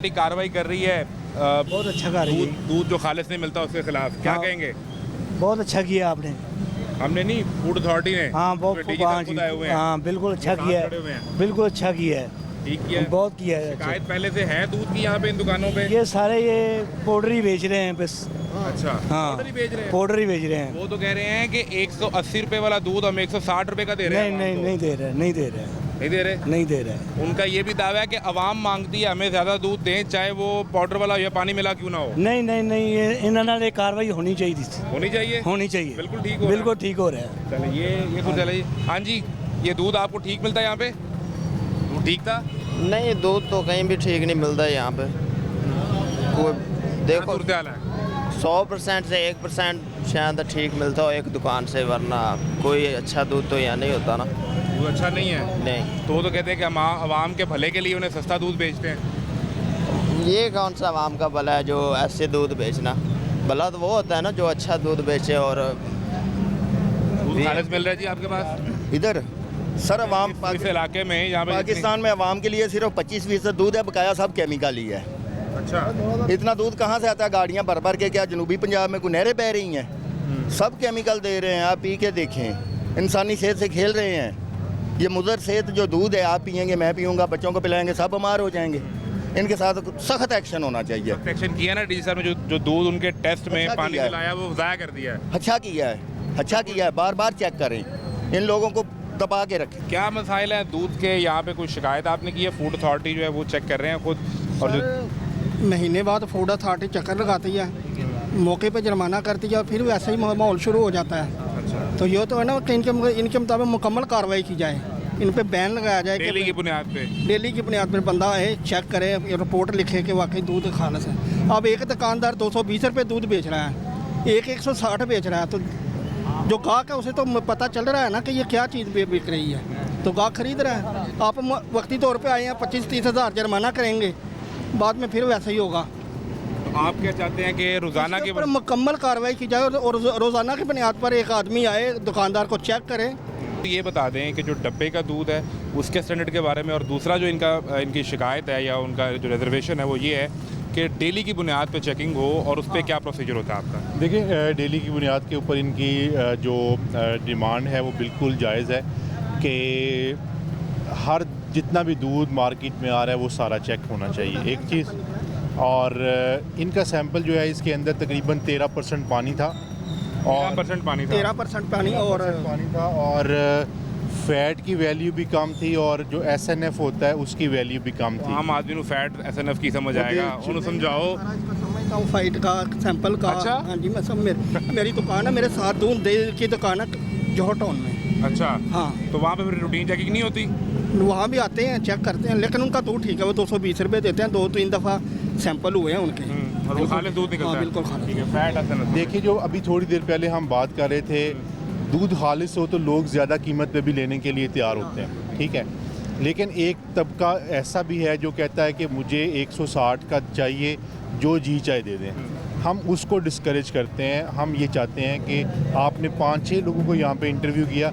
कार्रवाई कर रही है बहुत अच्छा कर रही है। दूध जो खालिस नहीं मिलता उसके खिलाफ क्या हाँ। कहेंगे? बहुत अच्छा किया आपने। हमने नहीं, फूड अथॉरिटी ने। हाँ बहुत DG साहब खुद आए हुए हैं। हाँ बिल्कुल अच्छा साथ किया खड़े हुए है, हैं। बिल्कुल अच्छा किया है, ठीक किया है। बहुत किया है। अच्छा। शिकायत पहले से है दूध की यहाँ पे इन दुकानों पे? ये सारे ये पाउडर ही बेच रहे हैं बस। अच्छा, हाँ पाउडर ही बेच रहे हैं। पाउडर ही बेच रहे हैं। वो तो कह रहे हैं कि 180 रुपए वाला दूध हम 160 रुपए का दे रहे नहीं हैं। नहीं नहीं दे रहे, नहीं दे रहे, नहीं दे रहे। नहीं दे रहे। उनका ये भी दावा है कि आवाम मांगती है हमें ज्यादा दूध दें, चाहे वो पाउडर वाला या पानी मिला क्यों ना हो। नहीं नहीं नहीं, ये इन्होंने कार्रवाई होनी चाहिए थी, होनी चाहिए। होनी चाहिए। बिल्कुल ठीक हो बिल्कुल ठीक हो रहा है। चले ये कुछ चले। हाँ जी, ये दूध आपको ठीक मिलता है यहाँ पे? दूध ठीक था? नहीं, दूध तो कहीं भी ठीक नहीं मिलता है यहाँ पे। कोई देखो, सूरत हाल है। 100% से 1% शायद ठीक मिलता हो एक दुकान से, वरना कोई अच्छा दूध तो यहाँ नहीं होता ना। दूध अच्छा नहीं है नहीं, तो वो तो कहते हैं कि हम आवाम के भले के लिए उन्हें सस्ता दूध बेचते हैं। ये कौन सा आवाम का भला है जो ऐसे दूध बेचना? भला तो वो होता है ना जो अच्छा दूध बेचे। और दूध खालिस मिल रहा है जी आपके पास इधर सर अवाम इस इलाके में यहाँ पे पाकिस्तान में अवाम के लिए सिर्फ 25% दूध है, बकाया सब केमिकल ही है। अच्छा, इतना दूध कहाँ से आता है? गाड़ियाँ भर भर के क्या जनूबी पंजाब में कोई नहरें बह रही हैं? सब केमिकल दे रहे हैं, आप पी के देखें। इंसानी सेहत से खेल रहे हैं। ये मुज़र सेहत जो दूध है, आप पियेंगे, मैं पीऊँगा, बच्चों को पिलाएंगे, सब बीमार हो जाएंगे। इनके साथ सख्त एक्शन होना चाहिए। एक्शन किया ना डीसी साहब ने, जो दूध उनके टेस्ट में अच्छा पानी किया है। मिलाया वो ज़ाया कर दिया है। अच्छा किया है, अच्छा किया है, बार बार चेक करें, इन लोगों को दबा के रखें। क्या मसाइल है दूध के? यहाँ पे कोई शिकायत आपने की है? फूड अथॉरिटी जो है वो चेक कर रहे हैं खुद, और जो महीने बाद फूड अथॉरिटी चक्कर लगाती है, मौके पे जुर्माना करती है, और फिर वैसे ही माहौल शुरू हो जाता है। तो ये तो है ना कि इनके मुताबिक मुकम्मल कार्रवाई की जाए, इन पे बैन लगाया जाए। डेली की बुनियाद पे डेली की बुनियाद पर बंदा है चेक करे, रिपोर्ट लिखे कि वाकई दूध खालिस है। अब एक दुकानदार 220 रुपये दूध बेच रहा है, एक 160 बेच रहा है, तो जो गाहक है उसे तो पता चल रहा है ना कि ये क्या चीज़ बिक रही है, तो गाहक खरीद रहा है। आप वक्ती तौर पे आए हैं, 25-30 हज़ार जुर्माना करेंगे, बाद में फिर वैसा ही होगा। तो आप क्या चाहते हैं कि रोज़ाना के पर मुकम्मल कार्रवाई की जाए और रोज़ाना की बुनियाद पर एक आदमी आए, दुकानदार को चेक करे। ये बता दें कि जो डब्बे का दूध है उसके स्टैंडर्ड के बारे में, और दूसरा जो इनकी शिकायत है या उनका जो रिजर्वेशन है वो ये है कि डेली की बुनियाद पे चेकिंग हो, और उस पर क्या प्रोसीजर होता है आपका? देखिए, डेली की बुनियाद के ऊपर इनकी जो डिमांड है वो बिल्कुल जायज़ है कि हर जितना भी दूध मार्केट में आ रहा है वो सारा चेक होना चाहिए, एक चीज़। और इनका सैंपल जो है इसके अंदर तकरीबन 13% पानी था, और 13% पानी था। 13% पानी और फैट की वैल्यू भी कम थी, और जो SNF होता है उसकी वैल्यू भी कम थी। आम आदमी को फैट SNF की समझ आएगा, उन्हें समझाओ। समझता हूँ फाइट का सैंपल का। अच्छा? हाँ जी, मैं सब मेरी दुकान है, मेरे साथ दूध दे की दुकान है जोहर टाउन में। अच्छा, हाँ, तो वहाँ पे फिर रूटीन चेकिंग नहीं होती? वहाँ भी आते हैं, चेक करते हैं, लेकिन उनका दूध ठीक है, वो 220 रुपये देते हैं, 2-3 दफ़ा सैंपल हुए हैं उनके। और वो खालिस दूध निकलता हाँ, है? बिल्कुल खालिस। ठीक है, फैट SNF। देखिए, जो अभी थोड़ी देर पहले हम बात कर रहे थे, दूध खालिस हो तो लोग ज़्यादा कीमत पे भी लेने के लिए तैयार होते हैं, ठीक है। लेकिन एक तबका ऐसा भी है जो कहता है कि मुझे 160 का चाहिए, जो जी चाहे दे दें। हम उसको डिस्करेज करते हैं। हम ये चाहते हैं कि आपने 5-6 लोगों को यहाँ पे इंटरव्यू किया,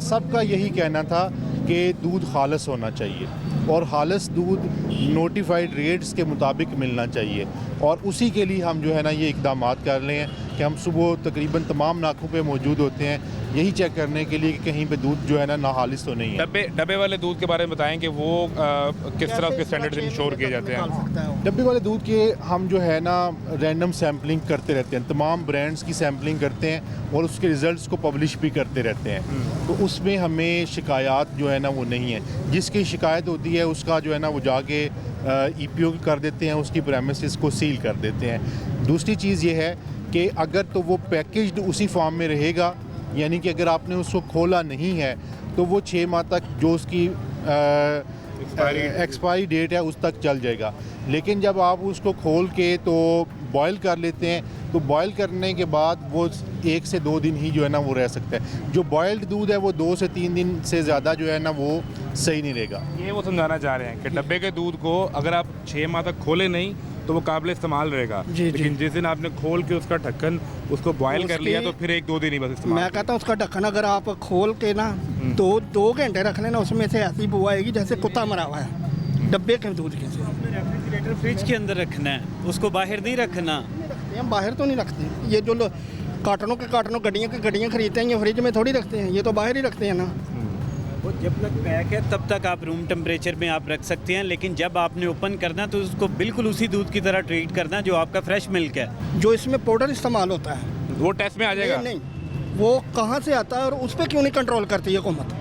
सबका यही कहना था कि दूध खालिस होना चाहिए, और खालिस दूध नोटिफाइड रेट्स के मुताबिक मिलना चाहिए। और उसी के लिए हम जो है ना ये इक़दाम कर रहे हैं कि हम सुबह तकरीबन तमाम नाकों पे मौजूद होते हैं, यही चेक करने के लिए कि कहीं पे दूध जो है ना नाखालिस तो नहीं है। डब्बे वाले दूध के बारे में बताएं कि वो किस तरह के स्टैंडर्ड इंश्योर किए जाते हैं? डब्बे वाले दूध के हम जो है ना रैंडम सैम्पलिंग करते रहते हैं, तमाम ब्रांड्स की सैम्पलिंग करते हैं, और उसके रिज़ल्ट्स को पब्लिश भी करते रहते हैं। तो उसमें हमें शिकायत जो है ना वो नहीं है। जिसकी शिकायत होती है उसका जो है ना वो जाके EPO कर देते हैं, उसकी प्रेमिसेस को सील कर देते हैं। दूसरी चीज़ ये है कि अगर तो वो पैकेज्ड उसी फॉर्म में रहेगा, यानी कि अगर आपने उसको खोला नहीं है तो वो 6 माह तक जो उसकी एक्सपायरी डेट है उस तक चल जाएगा। लेकिन जब आप उसको खोल के तो बॉयल कर लेते हैं, तो बॉयल करने के बाद वो 1 से 2 दिन ही जो है ना वो रह सकता है। जो बॉयल्ड दूध है वो 2 से 3 दिन से ज़्यादा जो है ना वो सही नहीं रहेगा। ये वो समझाना चाह रहे हैं कि डब्बे के दूध को अगर आप 6 माह तक खोले नहीं तो वो काबिल इस्तेमाल रहेगा, लेकिन जिस दिन आपने खोल के उसका ढक्कन उसको बॉयल कर लिया तो फिर 1-2 दिन ही बस इस्तेमाल। मैं कहता हूँ उसका ढक्कन अगर आप खोल के ना 2 घंटे रख लेना, उसमें से ऐसी बुआ आएगी जैसे कुत्ता मरा हुआ है डब्बे के दूध के से। रेफ्रिजरेटर फ्रिज के अंदर रखना है, उसको बाहर नहीं रखना। हम बाहर तो नहीं रखते, ये जो कार्टनों के कार्टनों गड्डियाँ खरीदते हैं, ये फ्रिज में थोड़ी रखते हैं, ये तो बाहर ही रखते हैं ना। वो जब तक पैक है तब तक आप रूम टेम्परेचर में आप रख सकते हैं, लेकिन जब आपने ओपन करना तो उसको बिल्कुल उसी दूध की तरह ट्रीट करना जो आपका फ्रेश मिल्क है। जो इसमें पाउडर इस्तेमाल होता है वो टेस्ट में आ जाएगा? नहीं, वो कहाँ से आता है और उस पर क्यों नहीं कंट्रोल करती है हुकूमत?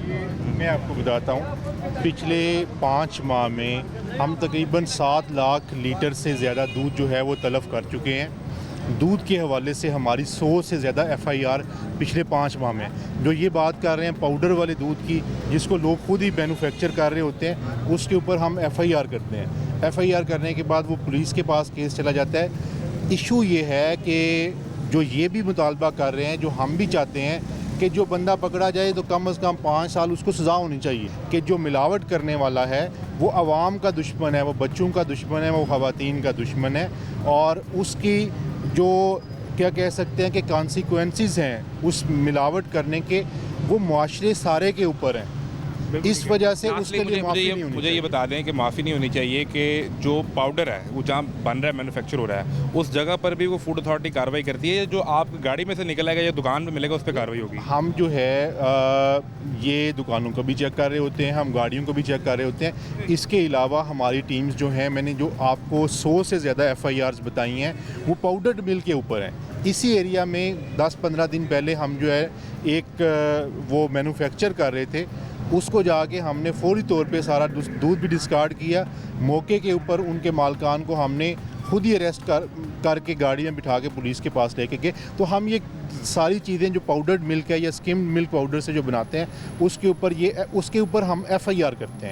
मैं आपको बताता हूँ, पिछले 5 माह में हम तकरीबन 7 लाख लीटर से ज़्यादा दूध जो है वो तलब कर चुके हैं। दूध के हवाले से हमारी 100 से ज़्यादा FIR पिछले 5 माह में। जो ये बात कर रहे हैं पाउडर वाले दूध की, जिसको लोग खुद ही मैन्युफैक्चर कर रहे होते हैं, उसके ऊपर हम FIR करते हैं। FIR करने के बाद वो पुलिस के पास केस चला जाता है। इशू ये है कि जो ये भी मुतालबा कर रहे हैं, जो हम भी चाहते हैं कि जो बंदा पकड़ा जाए तो कम से कम 5 साल उसको सज़ा होनी चाहिए, कि जो मिलावट करने वाला है वो आवाम का दुश्मन है, वो बच्चों का दुश्मन है, वो ख़वातीन का दुश्मन है, और उसकी जो क्या कह सकते हैं कि कॉन्सिक्वेंसेस हैं उस मिलावट करने के, वो मुआशरे सारे के ऊपर हैं। इस वजह से उसके लिए माफ़ी नहीं होनी मुझे ये बता दें कि माफ़ी नहीं होनी चाहिए कि जो पाउडर है वो जहाँ बन रहा है, मैन्युफैक्चर हो रहा है, उस जगह पर भी वो फूड अथॉरिटी कार्रवाई करती है। जो आप गाड़ी में से निकल आएगा या दुकान में मिलेगा उस पर कार्रवाई होगी। हम जो है ये दुकानों को भी चेक कर रहे होते हैं, हम गाड़ियों को भी चेक कर रहे होते हैं। इसके अलावा हमारी टीम्स जो हैं, मैंने जो आपको 100 से ज़्यादा FIRs बताई हैं, वो पाउडर मिल के ऊपर हैं। इसी एरिया में 10-15 दिन पहले हम जो है एक वो मैन्युफैक्चर कर रहे थे, उसको जाके हमने फौरी तौर पे सारा दूध भी डिस्कार्ड किया। मौके के ऊपर उनके मालकान को हमने खुद ही अरेस्ट करके गाड़ी में बिठा के पुलिस के पास लेके गए। तो हम ये सारी चीज़ें जो पाउडर्ड मिल्क है या स्किम्ड मिल्क पाउडर से जो बनाते हैं, उसके ऊपर हम FIR करते हैं।